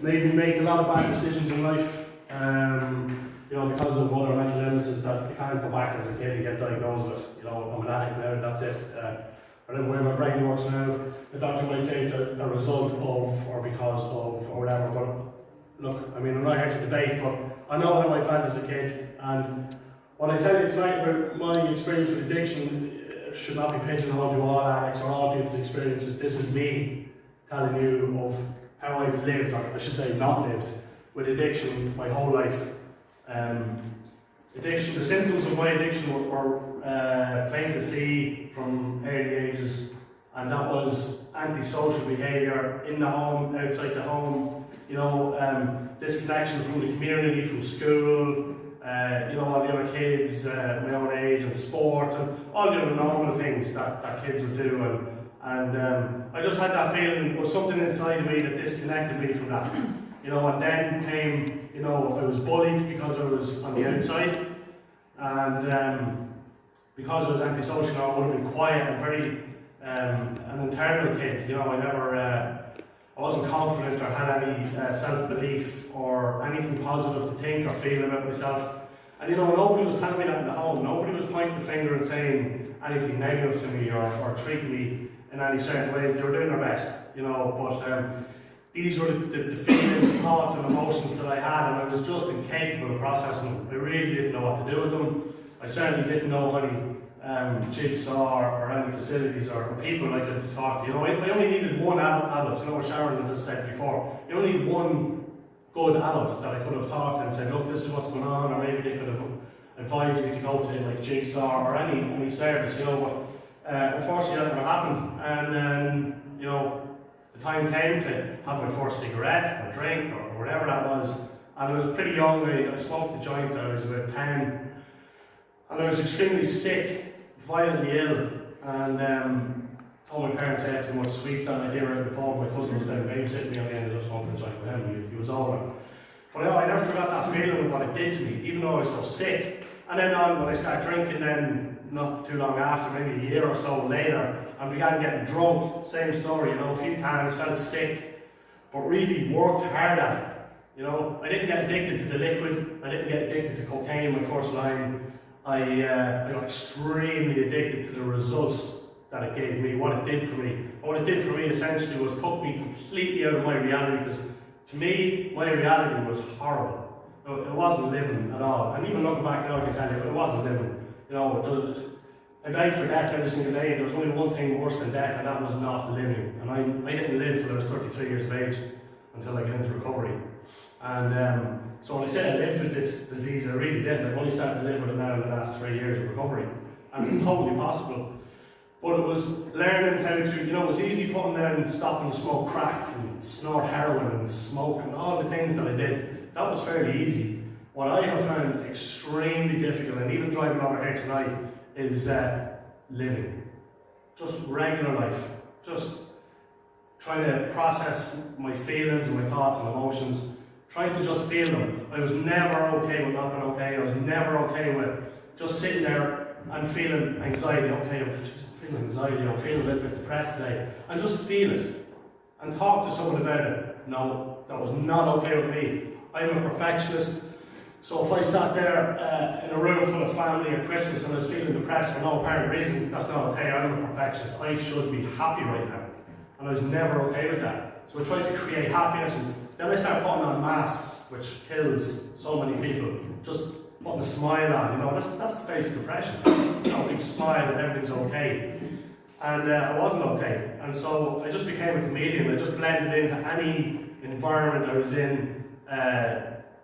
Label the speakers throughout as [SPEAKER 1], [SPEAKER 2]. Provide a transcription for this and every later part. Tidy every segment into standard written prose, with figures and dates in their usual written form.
[SPEAKER 1] made me make a lot of bad decisions in life. You know, because of other mental illnesses that you can't go back as a kid and get diagnosed with. You know, I'm an addict now and that's it. I don't know where my brain works now. The doctor might say it's a result of, or because of, or whatever, but look, I mean, I'm not here to debate, but I know how I felt as a kid, and what I tell you tonight about my experience with addiction should not be pigeonholed to all addicts or all people's experiences. This is me telling you of how I've lived, or I should say not lived, with addiction my whole life. Addiction, the symptoms of my addiction were plain to see from early ages, and that was antisocial behaviour in the home, outside the home, you know, disconnection from the community, from school, you know, all the other kids my own age, and sports, and all the other normal things that kids would do, and I just had that feeling, there was something inside of me that disconnected me from that, you know, and then came, you know, I was bullied because I was on the outside, and because I was antisocial, I would have been quiet and very an internal kid, you know, I wasn't confident or had any self-belief or anything positive to think or feel about myself. And you know, nobody was telling me that in the home, nobody was pointing the finger and saying anything negative to me or treating me in any certain ways. They were doing their best, you know, but these were the feelings, thoughts and emotions that I had, and I was just incapable of processing them. I really didn't know what to do with them. I certainly didn't know any jigsaw or any facilities or people I could talk to. You know, I only needed one adult, you know what Sharon has said before. You only need one good adult that I could have talked to and said, look, this is what's going on, or maybe they could have advised me to go to like Jigsaw or any service, you know, but unfortunately that never happened. And then, you know, the time came to have my first cigarette or drink or whatever that was, and I was pretty young. I smoked a joint, I was about 10, and I was extremely sick, violently ill, and told my parents I had too much sweets that night. They were at the pub, my cousin was down babysitting me, and I ended up smoking a joint with him. He was older. But I never forgot that feeling of what it did to me, even though I was so sick. And then on, when I started drinking, then not too long after, maybe a year or so later, I began getting drunk. Same story, you know, a few cans, felt sick, but really worked hard at it. You know, I didn't get addicted to the liquid, I didn't get addicted to cocaine my first line. I got extremely addicted to the results that it gave me, what it did for me. And what it did for me essentially was took me completely out of my reality, because to me, my reality was horrible. It wasn't living at all. And even looking back now, I can tell you, it wasn't living. You know, I begged for death every single day. There was only one thing worse than death, and that was not living. And I didn't live till I was 33 years of age, until I got into recovery. And so when I say I lived with this disease, I really didn't. I've only started to live with it now in the last 3 years of recovery. And it's totally possible. But it was learning how to, you know, it was easy putting down, stopping to smoke crack and snort heroin and smoke and all the things that I did. That was fairly easy. What I have found extremely difficult, and even driving over here tonight, is living. Just regular life. Just trying to process my feelings and my thoughts and emotions. Trying to just feel them. I was never okay with not being okay. I was never okay with just sitting there and feeling anxiety. Okay, I'm feeling anxiety, I'm feeling a little bit depressed today. And just feel it. And talk to someone about it. No, that was not okay with me. I'm a perfectionist. So if I sat there in a room full of family at Christmas and I was feeling depressed for no apparent reason, that's not okay. I'm a perfectionist. I should be happy right now. And I was never okay with that. So I tried to create happiness, and then I started putting on masks, which kills so many people. Just putting a smile on, you know, that's the face of depression. You know, big smile and everything's okay. And I wasn't okay. And so I just became a comedian. I just blended into any environment I was in,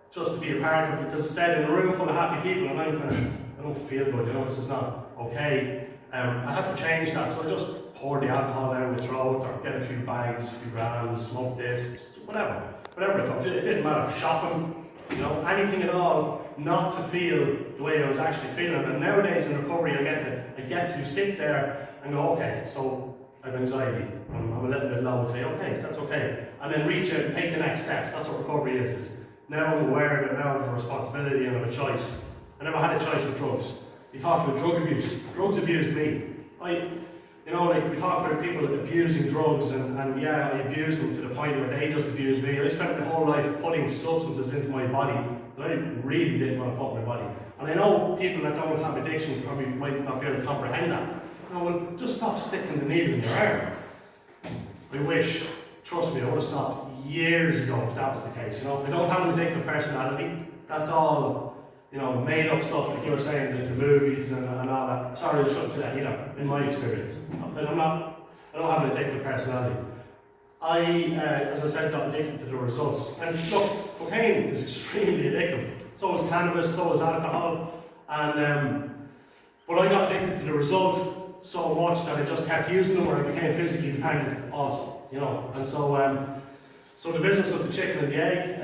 [SPEAKER 1] just to be a part of it. Because I said, in a room full of happy people, and I don't feel good, you know, this is not okay. I had to change that, so I just poured the alcohol down my throat, or get a few bags, a few grams, smoke this, whatever it took. It didn't matter. Shopping, you know, anything at all, not to feel the way I was actually feeling. And nowadays in recovery, I get to sit there and go, okay, so I have anxiety, I'm a little bit low today, okay, that's okay. And then reach out and take the next steps. That's what recovery is now I'm aware of it, now I have a responsibility and I have a choice. I never had a choice with drugs. You talk about drug abuse. Drugs abused me. You know, like we talk about people abusing drugs, and yeah, I abused them to the point where they just abused me. I spent my whole life putting substances into my body that I really didn't want to put in my body. And I know people that don't have addiction probably might not be able to comprehend that. You know, well, just stop sticking the needle in your arm. I wish, trust me, I would have stopped years ago if that was the case. You know, I don't have an addictive personality. That's all, you know, made up stuff like you were saying, the movies and all that. Sorry, I shouldn't say that either, in my experience. I don't have an addictive personality. I, as I said, got addicted to the results. And look, cocaine is extremely addictive. So is cannabis, so is alcohol. And, but I got addicted to the result so much that I just kept using them, or I became physically dependent also, you know. And so, so the business of the chicken and the egg,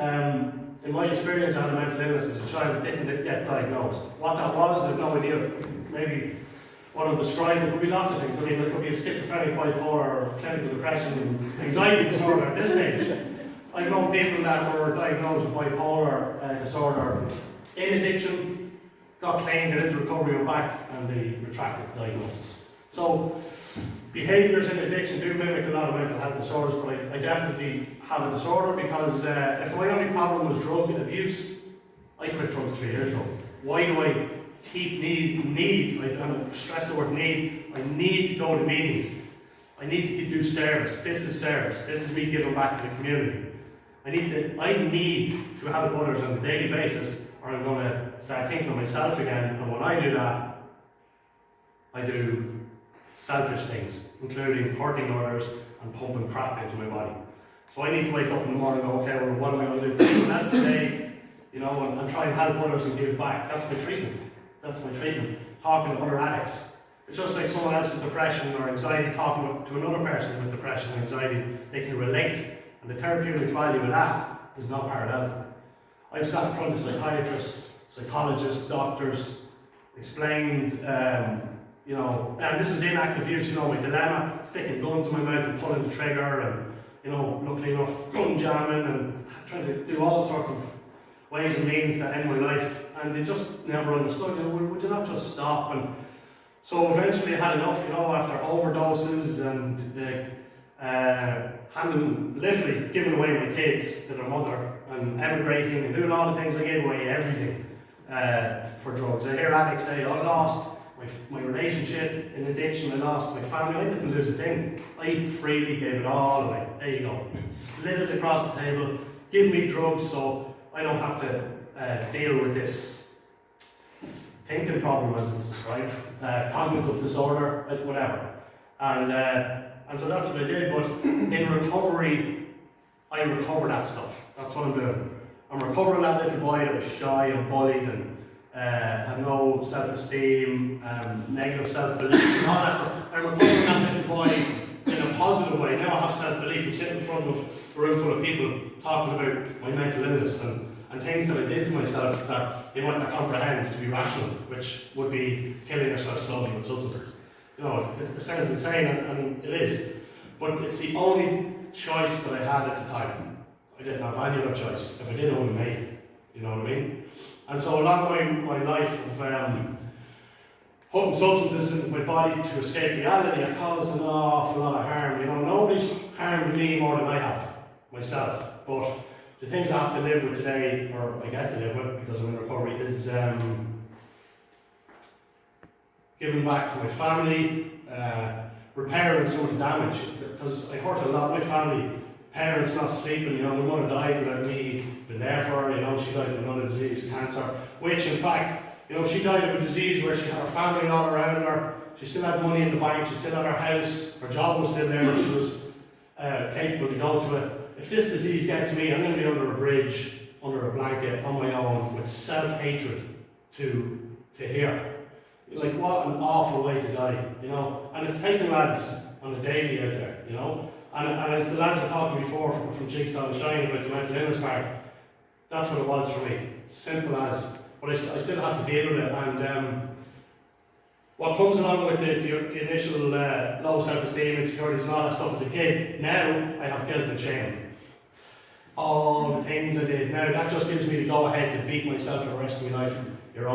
[SPEAKER 1] in my experience, I had a mental illness as a child that didn't get diagnosed. What that was, I have no idea. Maybe what I'm describing could be lots of things. I mean, there could be a schizophrenic, bipolar, or clinical depression, anxiety disorder at this stage. I've known people that were diagnosed with bipolar disorder in addiction, got clean, got into recovery, went back, and they retracted the diagnosis. So, behaviours in addiction do mimic a lot of mental health disorders, but I definitely have a disorder because if my only problem was drug abuse, I quit drugs 3 years ago. Why do I keep I stress the word need, I need to go to meetings. I need to do service. This is service. This is me giving back to the community. I need to help others on a daily basis, or I'm going to start thinking of myself again, and when I do that, I do selfish things, including hurting others and pumping crap into my body. So I need to wake up in the morning and go, okay, well, what am I going to do for someone else today? You know, and try and help others and give back. That's my treatment. That's my treatment. Talking to other addicts. It's just like someone else with depression or anxiety talking to another person with depression and anxiety. They can relate, and the therapeutic value of that is not parallel. I've sat in front of psychiatrists, psychologists, doctors, explained, you know, and this is in active use, you know, my dilemma, sticking guns in my mouth and pulling the trigger, and, you know, luckily enough, gun jamming and trying to do all sorts of ways and means that end my life, and they just never understood, you know, would you not just stop? And so eventually I had enough, you know, after overdoses and literally giving away my kids to their mother and emigrating and doing all the things. I gave away everything for drugs. I hear addicts say, I lost my relationship in addiction, I lost my family. I didn't lose a thing. I freely gave it all away. There you go. Slid it across the table, give me drugs so I don't have to deal with this thinking problem, as it's described, cognitive disorder, whatever. And so that's what I did, but in recovery, I recover that stuff. That's what I'm doing. I'm recovering that little boy that was shy and bullied and had no self-esteem, negative self-belief, and all that stuff. I'm recovering that little boy in a positive way. Now I have self-belief. I'm sitting in front of a room full of people talking about my mental illness and things that I did to myself that they might not comprehend to be rational, which would be killing yourself slowly with substances. You know, it sounds insane, and it is, but it's the only choice that I had at the time. I didn't have any other choice. If I did, I would have made it. You know what I mean? And so along my life of putting substances into my body to escape reality, I caused an awful lot of harm. You know, nobody's harmed me more than I have, myself. But the things I have to live with today, or I get to live with because I'm in recovery, is giving back to my family, repairing some of the damage, because I hurt a lot. My family, parents not sleeping, you know, my mother died without me being there for her, you know, she died of another disease, cancer, which in fact, you know, she died of a disease where she had her family all around her, she still had money in the bank, she still had her house, her job was still there, she was capable to go to it. If this disease gets me, I'm going to be under a bridge, under a blanket, on my own, with self-hatred to hear. Like, what an awful way to die, you know. And it's taking lads on a daily out there, you know. And as the lads were talking before from Jigsaw and Shine about the mental illness part, that's what it was for me. Simple as. But I still have to deal with it. And what comes along with the initial low self-esteem, insecurities and all that stuff as a kid, now I have guilt and shame. All the things I did, now that just gives me the go-ahead to beat myself for the rest of my life. You're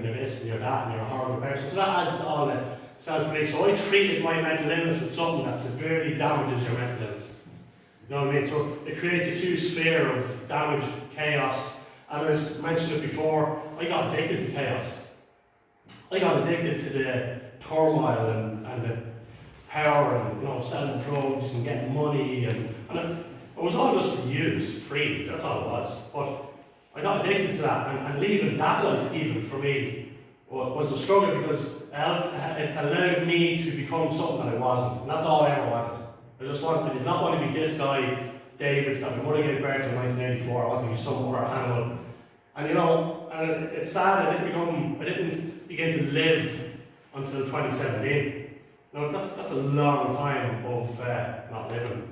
[SPEAKER 1] this and you're that and you're a horrible person. So that adds to all the self-release. So I treated my mental illness with something that severely damages your mental illness. You know what I mean? So it creates a huge sphere of damage, chaos, and as mentioned it before, I got addicted to chaos. I got addicted to the turmoil and the power and, you know, selling drugs and getting money and it was all just to use freely, that's all it was. But I got addicted to that, and leaving that life even for me was a struggle, because it allowed me to become something that I wasn't, and that's all I ever wanted. I did not want to be this guy, David, that my mother gave birth in 1984. I wanted to be some other animal. And you know, and it's sad I didn't begin to live until 2017. Now that's a long time of not living.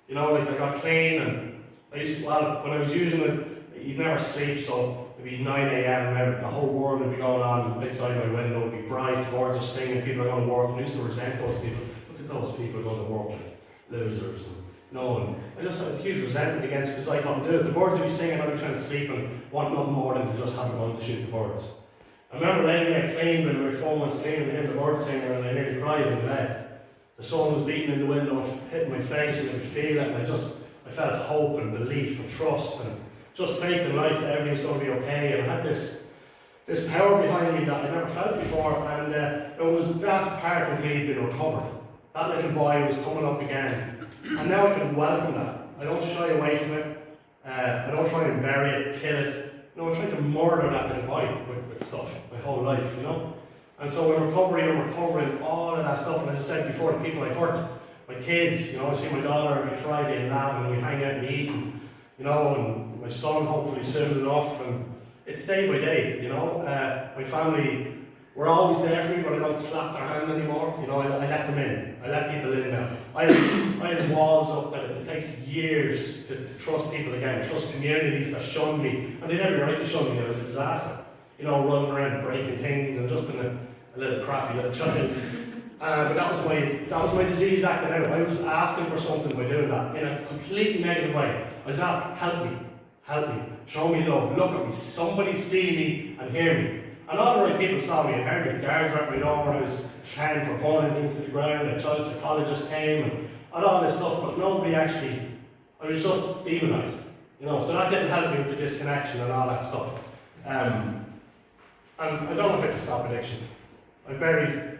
[SPEAKER 1] You know, like I got clean, and when I was using it, you'd never sleep, so it'd be 9 AM and the whole world would be going on outside my window, it would be bright, birds are singing, people are going to work, and I used to resent those people. Look at those people going to work like losers, and you know, and I just had a huge resentment against it because I couldn't do it. The birds would be singing, I'd be trying to sleep and want nothing more than to just have a gun to shoot the birds. I remember laying there clean when my phone was clean and I heard the birds singing and I nearly cried in the bed. The sun was beating in the window and hitting my face and I could feel it, and I felt hope and belief and trust and just faith in life that everything's going to be okay, and I had this power behind me that I never felt before, and it was that part of me being recovered. That little boy was coming up again, and now I can welcome that. I don't shy away from it, I don't try and bury it, kill it. No, I'm trying to murder that little boy with stuff my whole life, you know. And so in recovery, I'm recovering all of that stuff, and as I said before, the people I hurt, my kids, you know, I see my daughter every Friday and laugh, and we hang out and eat, and, you know, and my son hopefully soon enough, and it's day by day, you know. My family, we're always there for me, but I don't slap their hand anymore, you know, I let them in, I let people in now. I have walls up that it takes years to trust people again, trust communities that shunned me, and they never right to shun me, it was a disaster. You know, running around breaking things and just being a little crappy little child. But that was my disease acting out. I was asking for something by doing that in a completely negative way. I was not, help me, show me love, look at me, somebody see me and hear me. And all the right people saw me and heard me. Guards were at my door when I was 10 for pulling things to the ground, a child psychologist came and all this stuff, but nobody actually, I was just demonised. You know, so that didn't help me with the disconnection and all that stuff. And I don't know how to stop addiction. I buried,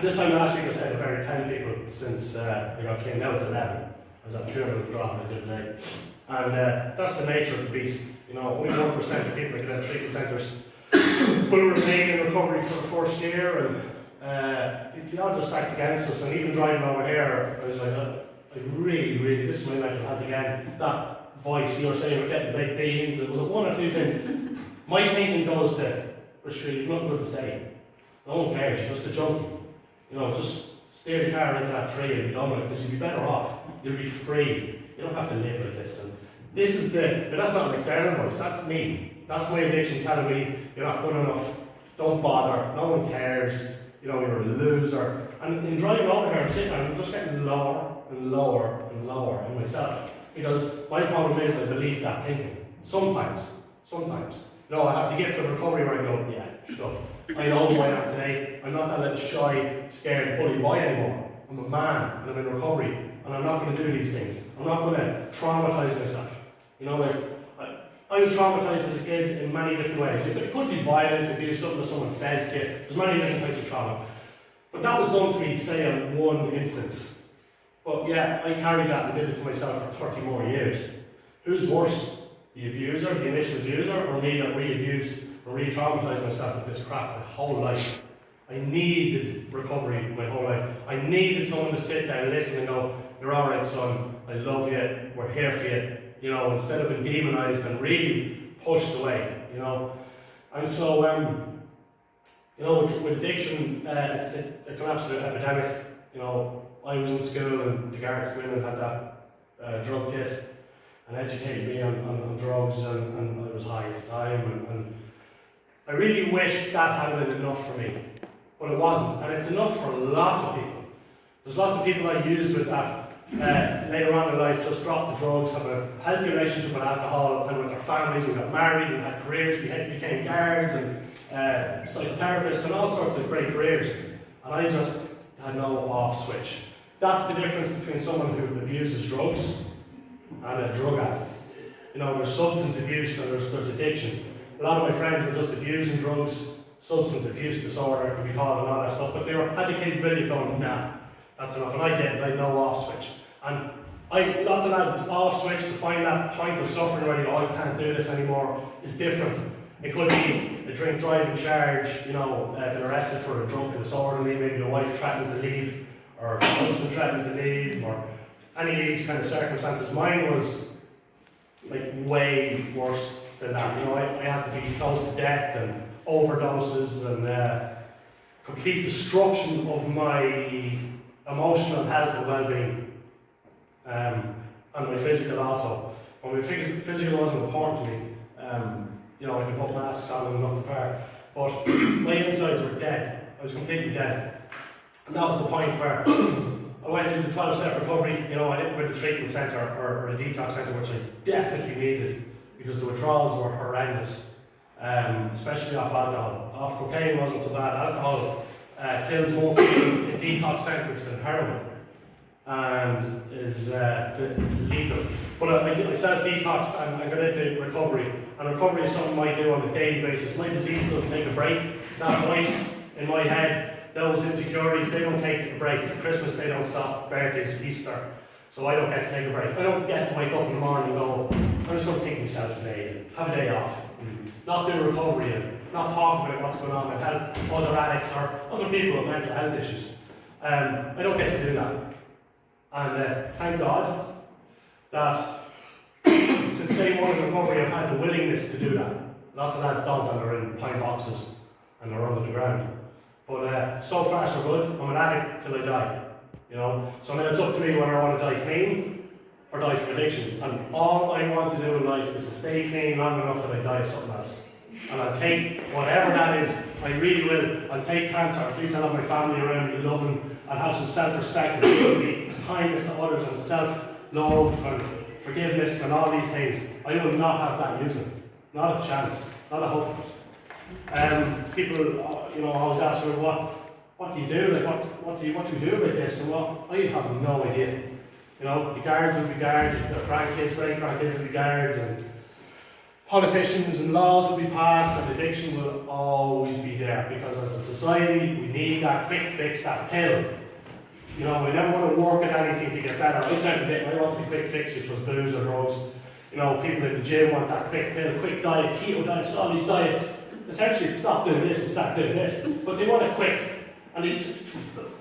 [SPEAKER 1] this time last week I said I buried 10 people since I got clean. Now it's 11. I was at 200 drop and I did today. And that's the nature of the beast. You know, only 1% of people get out treatment centres will remain in recovery for the first year, and the odds are stacked against us. And even driving over here, I was like, I really, this is my mental health again. That voice you were saying we're getting baked beans, it was one or two things. My thinking goes to, Rashid, you've nothing good to say. No one cares, you're just a junkie. You know, just steer the car into that tree and be done with it, because you'll be better off. You'll be free. You don't have to live like this. And this is but that's not an external voice, that's me. That's my addiction telling me you're not good enough, don't bother, no one cares, you know, you're a loser. And in driving over here, I'm sitting there, I'm just getting lower and lower and lower in myself. Because my problem is I believe that thinking. Sometimes. You know, I have the gift of recovery where I go, yeah, shut up. I know who I am today. I'm not that little shy, scared, bully boy anymore. I'm a man and I'm in recovery. And I'm not going to do these things. I'm not going to traumatise myself. You know, like, I was traumatised as a kid in many different ways. It could be violence, abuse, something that someone says to you. There's many different types of trauma. But that was done to me, say, in one instance. But yeah, I carried that and did it to myself for 30 more years. Who's worse? The abuser, the initial abuser, or me that re-abused or re-traumatised myself with this crap my whole life? I needed recovery my whole life. I needed someone to sit there and listen and go, you're alright son, I love you, we're here for you. You know, instead of being demonised and really pushed away, you know. And so, you know, with addiction, it's an absolute epidemic. You know, I was in school and the guards came in and had that drug kit and educated me on drugs, and I was high at the time. And I really wish that had been enough for me, but it wasn't. And it's enough for lots of people. There's lots of people I use with that. Later on in life, just dropped the drugs, have a healthy relationship with alcohol and with their families, and got married and had careers, became guards and psychotherapists and all sorts of great careers. and I just had no off switch. That's the difference between someone who abuses drugs and a drug addict. You know, there's substance abuse and there's addiction. A lot of my friends were just abusing drugs, substance abuse disorder, it could be called, and all that stuff, but they had the capability of going, nah, that's enough, and I did, I had no off switch. And lots of lads off switch to find that point of suffering where you go, I can't do this anymore, is different. It could be a drink driving charge, you know, been arrested for a drunken disorderly, maybe a wife threatening to leave, or a husband threatening to leave, or any of these kind of circumstances. Mine was like way worse than that. You know, I had to be close to death and overdoses and complete destruction of my emotional health and well-being, and my physical also. When my physical wasn't important to me, you know, I could put masks on and look the part, but my insides were dead. I was completely dead. And that was the point where I went into 12-step recovery. You know, I didn't go to the treatment centre or a detox centre, which I definitely needed, because the withdrawals were horrendous, especially off alcohol. Off cocaine wasn't so bad. Alcohol kills more people in detox centres than heroin, and it's lethal. But I self-detoxed and I got into recovery, and recovery is something I do on a daily basis. My disease doesn't take a break. That voice in my head, those insecurities, they don't take a break. At Christmas they don't stop, birthdays, Easter. So I don't get to take a break. I don't get to wake up in the morning and go, I'm just going to think myself today, have a day off. Not do recovery and not talk about what's going on and help other addicts or other people with mental health issues. I don't get to do that. And thank God that since day one in recovery I've had the willingness to do that. Lots of lads don't, and they're in pine boxes and they're under the ground. But so far so good. I'm an addict till I die. You know? So now it's up to me whether I want to die clean or die from addiction. And all I want to do in life is to stay clean long enough that I die of something else. And I'll take whatever that is, I really will. I'll take cancer, at least I'll have my family around me loving, I'll have some self-respect and dignity, kindness to others and self-love and forgiveness and all these things. I will not have that using. Not a chance, not a hope. People, you know, always ask me, what do you do? Like, what do you do with this? And I have no idea. You know, the guards will be guards, the grandkids, great-grandkids will be guards, and politicians and laws will be passed, and addiction will always be there, because as a society, we need that quick fix, that pill. You know, we never want to work at anything to get better. I said I want to be quick fix, which was booze or drugs. You know, people in the gym want that quick pill, quick diet, keto diets, all these diets. Essentially, it's stop doing this and start doing this, but they want it quick. And they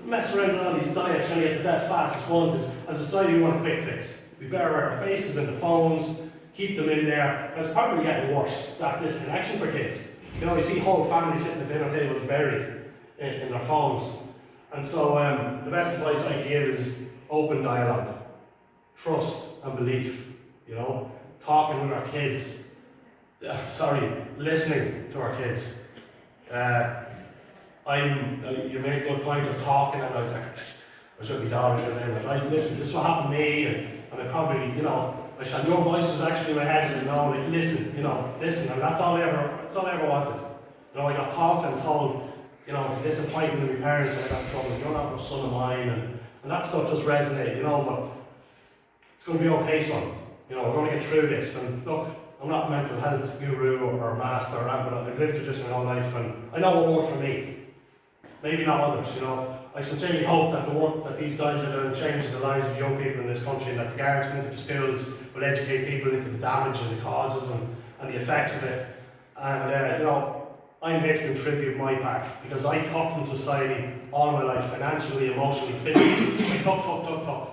[SPEAKER 1] mess around with all these diets trying to get the best, fastest one, because as a society we want a quick fix. We better wear our faces in the phones, keep them in there, and it's probably getting worse, that disconnection for kids. You know, you see whole families sitting at dinner tables buried in their phones. And so the best advice I can give is open dialogue, trust and belief, you know, talking with our kids, listening to our kids. You made a good point of talking, and I was like, I should be daughter in there, like, listen, this is what happened to me, and I probably, you know, your voice was actually in my head, and no, like, listen, and that's all I ever wanted. You know, I got talked and told, you know, disappointing to my parents, and I got in trouble, you're not a son of mine, and that stuff just resonated, you know, but it's going to be okay, son. You know, we're going to get through this, and look, I'm not a mental health guru or master or anything, but I've lived through this my whole life, and I know what worked for me. Maybe not others, you know. I sincerely hope that the work that these guys are doing changes the lives of young people in this country, and that the guards come into the schools will educate people into the damage and the causes and the effects of it. And, you know, I'm here to contribute my part, because I took from society all my life, financially, emotionally, physically. I took.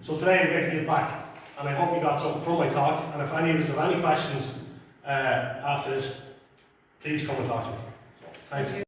[SPEAKER 1] So today I'm here to give back, and I hope you got something from my talk. And if any of you have any questions after this, please come and talk to me. Thanks.